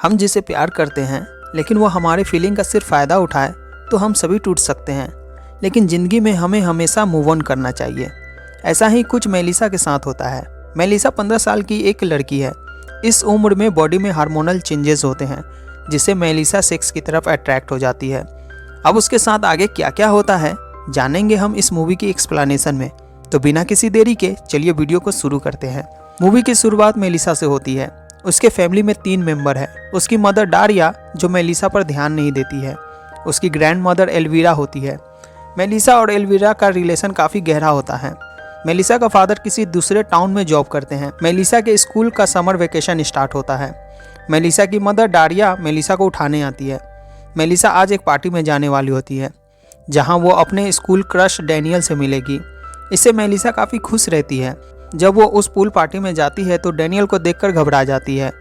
हम जिसे प्यार करते हैं लेकिन वो हमारे फीलिंग का सिर्फ फ़ायदा उठाए तो हम सभी टूट सकते हैं, लेकिन ज़िंदगी में हमें हमेशा मूव ऑन करना चाहिए। ऐसा ही कुछ मेलिसा के साथ होता है। मेलिसा 15 साल की एक लड़की है। इस उम्र में बॉडी में हार्मोनल चेंजेस होते हैं जिससे मेलिसा सेक्स की तरफ अट्रैक्ट हो जाती है। अब उसके साथ आगे क्या क्या होता है जानेंगे हम इस मूवी की एक्सप्लेनेशन में। तो बिना किसी देरी के चलिए वीडियो को शुरू करते हैं। मूवी की शुरुआत मेलिसा से होती है। उसके फैमिली में 3 मेंबर है। उसकी मदर डारिया जो मेलिसा पर ध्यान नहीं देती है। उसकी ग्रैंड मदर एल्वीरा होती है। मेलिसा और एल्वीरा का रिलेशन काफ़ी गहरा होता है। मेलिसा का फादर किसी दूसरे टाउन में जॉब करते हैं। मेलिसा के स्कूल का समर वेकेशन स्टार्ट होता है। मेलिसा की मदर डारिया मेलिसा को उठाने आती है। मेलिसा आज एक पार्टी में जाने वाली होती है जहां वो अपने स्कूल क्रश डैनियल से मिलेगी। इससे मेलिसा काफ़ी खुश रहती है। जब वो उस पूल पार्टी में जाती है तो डैनियल को देखकर घबरा जाती है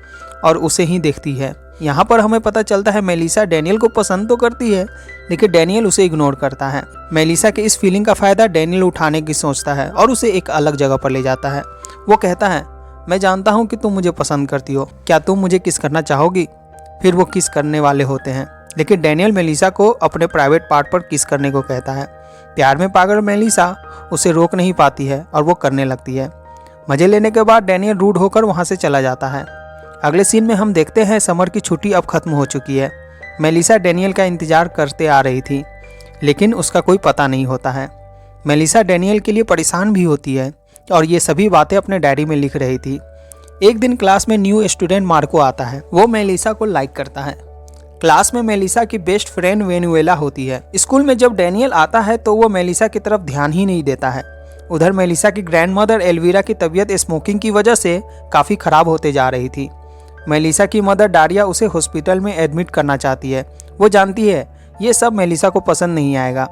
और उसे ही देखती है। यहाँ पर हमें पता चलता है मेलिसा डैनियल को पसंद तो करती है लेकिन डैनियल उसे इग्नोर करता है। मेलिसा के इस फीलिंग का फ़ायदा डैनियल उठाने की सोचता है और उसे एक अलग जगह पर ले जाता है। वो कहता है, मैं जानता हूँ कि तुम मुझे पसंद करती हो, क्या तुम मुझे किस करना चाहोगी? फिर वो किस करने वाले होते हैं लेकिन डैनियल मेलिसा को अपने प्राइवेट पार्ट पर किस करने को कहता है। प्यार में पागल मेलिसा उसे रोक नहीं पाती है और वो करने लगती है। मज़े लेने के बाद डैनियल रूड होकर वहाँ से चला जाता है। अगले सीन में हम देखते हैं समर की छुट्टी अब ख़त्म हो चुकी है। मेलिसा डैनियल का इंतज़ार करते आ रही थी लेकिन उसका कोई पता नहीं होता है। मेलिसा डैनियल के लिए परेशान भी होती है और ये सभी बातें अपने डायरी में लिख रही थी। एक दिन क्लास में न्यू स्टूडेंट मार्को आता है। वो मेलिसा को लाइक करता है। क्लास में मेलिसा की बेस्ट फ्रेंड वेनुएला होती है। स्कूल में जब डैनियल आता है तो वो मेलिसा की तरफ ध्यान ही नहीं देता है। उधर मेलिसा की ग्रैंड मदर एल्वीरा की तबीयत स्मोकिंग की वजह से काफ़ी ख़राब होते जा रही थी। मेलिसा की मदर डारिया उसे हॉस्पिटल में एडमिट करना चाहती है। वो जानती है ये सब मेलिसा को पसंद नहीं आएगा।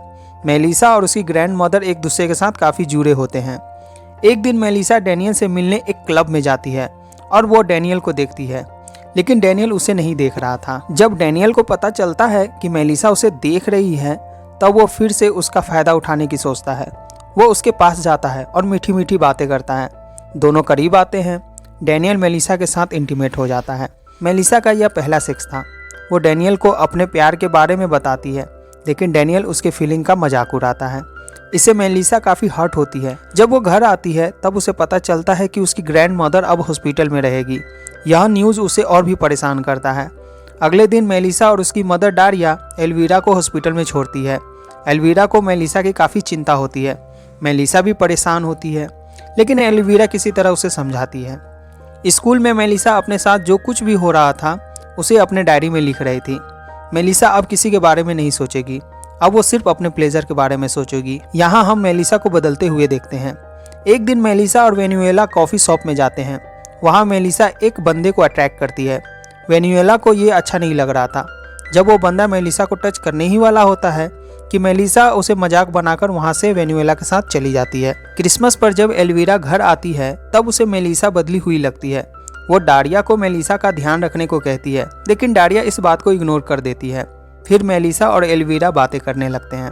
मेलिसा और उसकी ग्रैंड मदर एक दूसरे के साथ काफ़ी जुड़े होते हैं। एक दिन मेलिसा डैनियल से मिलने एक क्लब में जाती है और वो डैनियल को देखती है लेकिन डैनियल उसे नहीं देख रहा था। जब डैनियल को पता चलता है कि मेलिसा उसे देख रही है तब वो फिर से उसका फ़ायदा उठाने की सोचता है। वो उसके पास जाता है और मीठी मीठी बातें करता है। दोनों करीब आते हैं। डैनियल मेलिसा के साथ इंटीमेट हो जाता है। मेलिसा का यह पहला सेक्स था। वो डैनियल को अपने प्यार के बारे में बताती है लेकिन डैनियल उसके फीलिंग का मजाक उड़ाता है। इससे मेलिसा काफ़ी हर्ट होती है। जब वो घर आती है तब उसे पता चलता है कि उसकी ग्रैंड मदर अब हॉस्पिटल में रहेगी। यह न्यूज़ उसे और भी परेशान करता है। अगले दिन मेलिसा और उसकी मदर डारिया एल्वीरा को हॉस्पिटल में छोड़ती है। एल्वीरा को मेलिसा की काफ़ी चिंता होती है। मेलिसा भी परेशान होती है लेकिन एल्वीरा किसी तरह उसे समझाती है। स्कूल में मेलिसा अपने साथ जो कुछ भी हो रहा था उसे अपने डायरी में लिख रही थी। मेलिसा अब किसी के बारे में नहीं सोचेगी। अब वो सिर्फ अपने प्लेजर के बारे में सोचेगी। यहाँ हम मेलिसा को बदलते हुए देखते हैं। एक दिन मेलिसा और वेनुएला कॉफ़ी शॉप में जाते हैं। वहाँ मेलिसा एक बंदे को अट्रैक्ट करती है। वेनुएला को ये अच्छा नहीं लग रहा था। जब वो बंदा मेलिसा को टच करने ही वाला होता है कि मेलिसा उसे मजाक बनाकर वहाँ से वेनुएला के साथ चली जाती है। क्रिसमस पर जब एल्वीरा घर आती है तब उसे मेलिसा बदली हुई लगती है। वो डारिया को मेलिसा का ध्यान रखने को कहती है लेकिन डारिया इस बात को इग्नोर कर देती है। फिर मेलिसा और एल्वीरा बातें करने लगते हैं।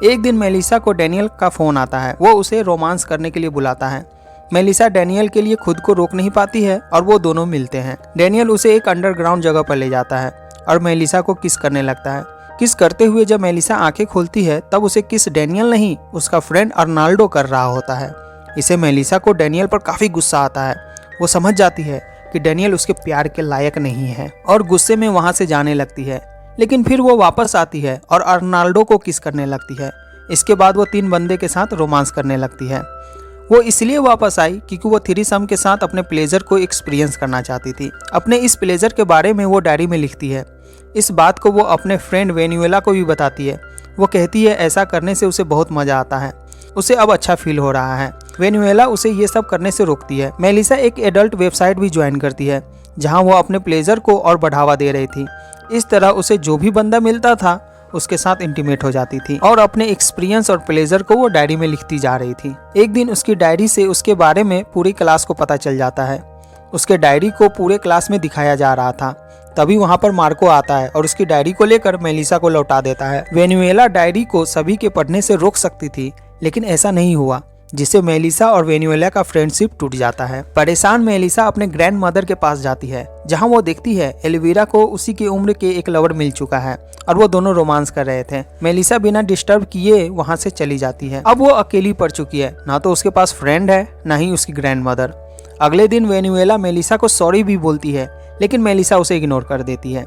एक दिन मेलिसा को डैनियल का फ़ोन आता है। वो उसे रोमांस करने के लिए बुलाता है। मेलिसा डैनियल के लिए खुद को रोक नहीं पाती है और वो दोनों मिलते हैं। डैनियल उसे एक अंडरग्राउंड जगह पर ले जाता है और मेलिसा को किस करने लगता है। किस करते हुए जब मेलिसा आंखें खोलती है तब उसे किस डैनियल नहीं उसका फ्रेंड अर्नाल्डो कर रहा होता है। इसे मेलिसा को डैनियल पर काफ़ी गुस्सा आता है। वो समझ जाती है कि डैनियल उसके प्यार के लायक नहीं है और गुस्से में वहाँ से जाने लगती है। लेकिन फिर वो वापस आती है और अर्नाल्डो को किस करने लगती है। इसके बाद वो 3 बंदे के साथ रोमांस करने लगती है। वो इसलिए वापस आई क्योंकि वो थ्रीसम के साथ अपने प्लेजर को एक्सपीरियंस करना चाहती थी। अपने इस प्लेजर के बारे में वो डायरी में लिखती है। इस बात को वो अपने फ्रेंड वेनुएला को भी बताती है। वो कहती है ऐसा करने से उसे बहुत मज़ा आता है। उसे अब अच्छा फील हो रहा है। वेनुएला उसे ये सब करने से रोकती है। मेलिसा एक एडल्ट वेबसाइट भी ज्वाइन करती है जहाँ वो अपने प्लेजर को और बढ़ावा दे रही थी। इस तरह उसे जो भी बंदा मिलता था उसके साथ इंटीमेट हो जाती थी और अपने एक्सपीरियंस और प्लेजर को वो डायरी में लिखती जा रही थी। एक दिन उसकी डायरी से उसके बारे में पूरी क्लास को पता चल जाता है। उसके डायरी को पूरे क्लास में दिखाया जा रहा था। तभी वहाँ पर मार्को आता है और उसकी डायरी को लेकर मेलिसा को लौटा देता है। वेनुएला डायरी को सभी के पढ़ने से रोक सकती थी लेकिन ऐसा नहीं हुआ। जिससे मेलिसा और वेनुएला का फ्रेंडशिप टूट जाता है। परेशान मेलिसा अपने ग्रैंड मदर के पास जाती है, जहां वो देखती है एल्वीरा को उसी की उम्र के एक लवर मिल चुका है और वो दोनों रोमांस कर रहे थे। मेलिसा बिना डिस्टर्ब किए वहां से चली जाती है। अब वो अकेली पड़ चुकी है, ना तो उसके पास फ्रेंड है ना ही उसकी ग्रैंड मदर। अगले दिन वेनुएला मेलिसा को सॉरी भी बोलती है, लेकिन मेलिसा उसे इग्नोर कर देती है।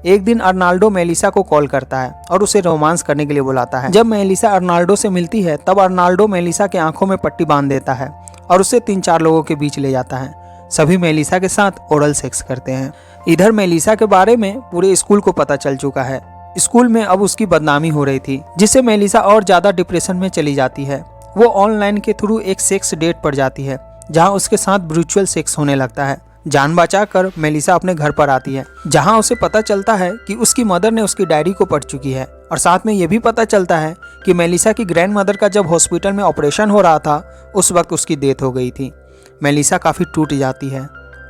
एक दिन अर्नाल्डो मेलिसा को कॉल करता है और उसे रोमांस करने के लिए बुलाता है। जब मेलिसा अर्नाल्डो से मिलती है तब अर्नाल्डो मेलिसा के आंखों में पट्टी बांध देता है और उसे 3-4 लोगों के बीच ले जाता है। सभी मेलिसा के साथ ओरल सेक्स करते हैं। इधर मेलिसा के बारे में पूरे स्कूल को पता चल चुका है। स्कूल में अब उसकी बदनामी हो रही थी, जिससे मेलिसा और ज्यादा डिप्रेशन में चली जाती है। वो ऑनलाइन के थ्रू एक सेक्स डेट पर जाती है, जहाँ उसके साथ वर्चुअल सेक्स होने लगता है। जान बचाकर मेलिसा अपने घर पर आती है, जहां उसे पता चलता है कि उसकी मदर ने उसकी डायरी को पढ़ चुकी है और साथ में यह भी पता चलता है कि मेलिसा की ग्रैंड मदर का जब हॉस्पिटल में ऑपरेशन हो रहा था उस वक्त उसकी डेथ हो गई थी। मेलिसा काफ़ी टूट जाती है,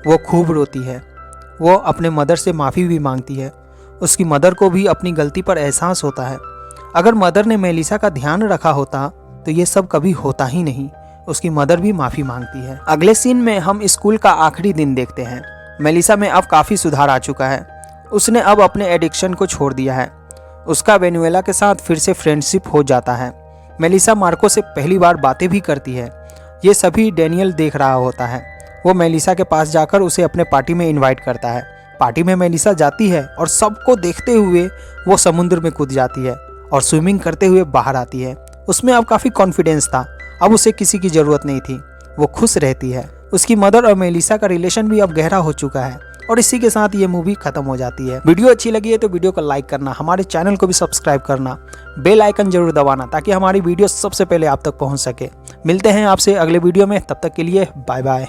वो खूब रोती है। वो अपने मदर से माफ़ी भी मांगती है। उसकी मदर को भी अपनी गलती पर एहसास होता है। अगर मदर ने मेलिसा का ध्यान रखा होता तो ये सब कभी होता ही नहीं। उसकी मदर भी माफी मांगती है। अगले सीन में हम स्कूल का आखिरी दिन देखते हैं। मेलिसा में अब काफी सुधार आ चुका है। उसने अब अपने एडिक्शन को छोड़ दिया है। उसका वेनुएला के साथ फिर से फ्रेंडशिप हो जाता है। मेलिसा मार्को से पहली बार बातें भी करती है। ये सभी डैनियल देख रहा होता है। वो मेलिसा के पास जाकर उसे अपने पार्टी में इन्वाइट करता है। पार्टी में मेलिसा जाती है और सबको देखते हुए वो समुद्र में कूद जाती है और स्विमिंग करते हुए बाहर आती है। उसमें अब काफी कॉन्फिडेंस था। अब उसे किसी की जरूरत नहीं थी। वो खुश रहती है। उसकी मदर और मेलिसा का रिलेशन भी अब गहरा हो चुका है और इसी के साथ ये मूवी खत्म हो जाती है। वीडियो अच्छी लगी है तो वीडियो को लाइक करना, हमारे चैनल को भी सब्सक्राइब करना, बेल आइकन जरूर दबाना ताकि हमारी वीडियो सबसे पहले आप तक पहुंच सके। मिलते हैं आपसे अगले वीडियो में, तब तक के लिए बाय बाय।